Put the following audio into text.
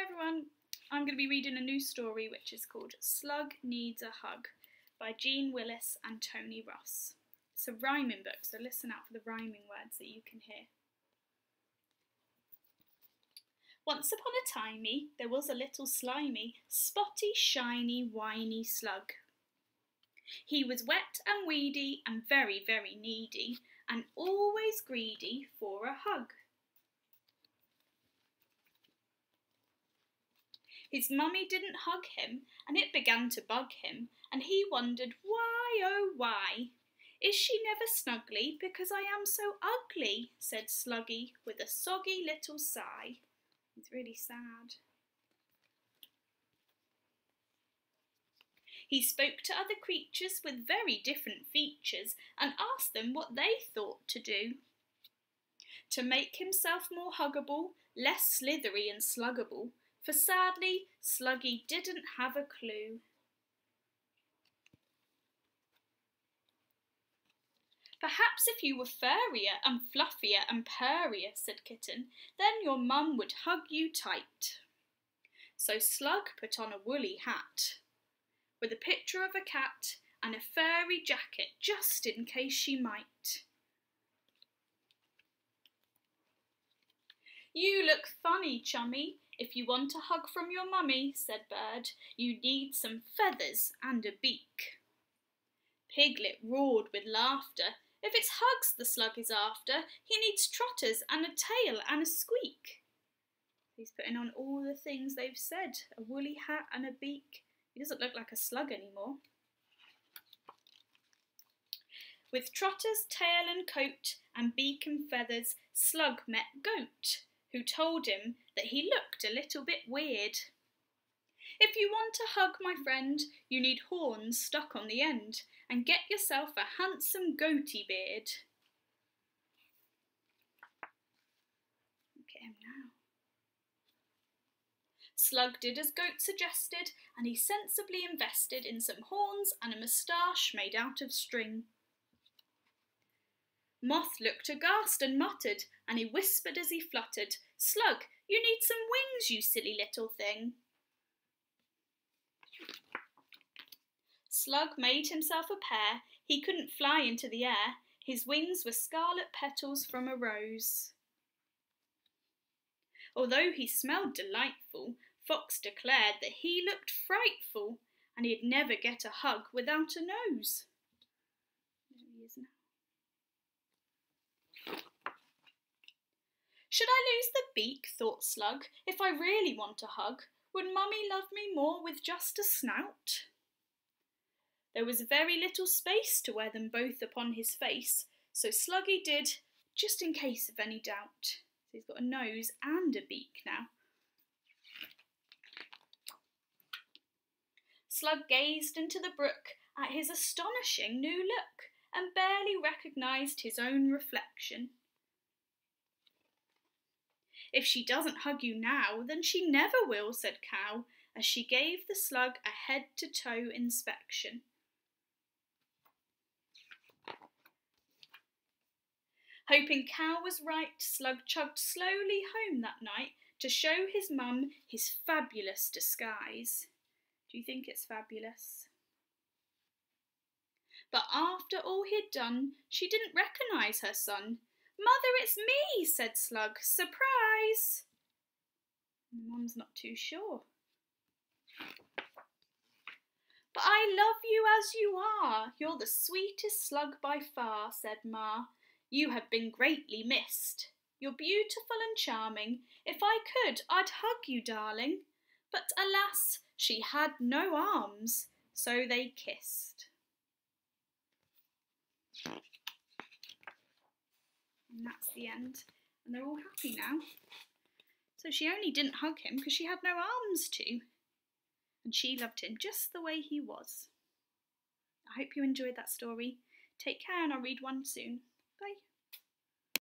everyone, I'm going to be reading a new story which is called Slug Needs a Hug by Jean Willis and Tony Ross. It's a rhyming book, so listen out for the rhyming words that you can hear. Once upon a timey, there was a little slimy, spotty, shiny, whiny slug. He was wet and weedy and very, very needy, and always greedy for a hug. His mummy didn't hug him, and it began to bug him, and he wondered why, oh why. Is she never snuggly because I am so ugly, said Sluggy with a soggy little sigh. He's really sad. He spoke to other creatures with very different features and asked them what they thought to do. To make himself more huggable, less slithery and sluggable, for sadly, Sluggy didn't have a clue. Perhaps if you were furrier and fluffier and purrier, said Kitten, then your mum would hug you tight. So Slug put on a woolly hat, with a picture of a cat and a furry jacket just in case she might. You look funny, chummy. If you want a hug from your mummy, said Bird, you need some feathers and a beak. Piglet roared with laughter. If it's hugs the slug is after, he needs trotters and a tail and a squeak. He's putting on all the things they've said, a woolly hat and a beak. He doesn't look like a slug anymore. With trotters, tail and coat, and beak and feathers, Slug met Goat, who told him that he looked a little bit weird. If you want a hug, my friend, you need horns stuck on the end, and get yourself a handsome goatee beard. Look at him now. Slug did as Goat suggested, and he sensibly invested in some horns and a moustache made out of string. Moth looked aghast and muttered, and he whispered as he fluttered, Slug, you need some wings, you silly little thing. Slug made himself a pair. He couldn't fly into the air. His wings were scarlet petals from a rose. Although he smelled delightful, Fox declared that he looked frightful, and he'd never get a hug without a nose. There he is now. Should I lose the beak, thought Slug, if I really want a hug? Would Mummy love me more with just a snout? There was very little space to wear them both upon his face, so Sluggy did, just in case of any doubt. So he's got a nose and a beak now. Slug gazed into the brook at his astonishing new look and barely recognised his own reflection. If she doesn't hug you now, then she never will, said Cow, as she gave the slug a head-to-toe inspection. Hoping Cow was right, Slug chugged slowly home that night to show his mum his fabulous disguise. Do you think it's fabulous? But after all he'd done, she didn't recognise her son. Mother, it's me, said Slug. Surprise! Mum's not too sure. But I love you as you are. You're the sweetest slug by far, said Ma. You have been greatly missed. You're beautiful and charming. If I could, I'd hug you, darling. But alas, she had no arms, so they kissed. And that's the end. And they're all happy now. So she only didn't hug him because she had no arms to. And she loved him just the way he was. I hope you enjoyed that story. Take care and I'll read one soon. Bye.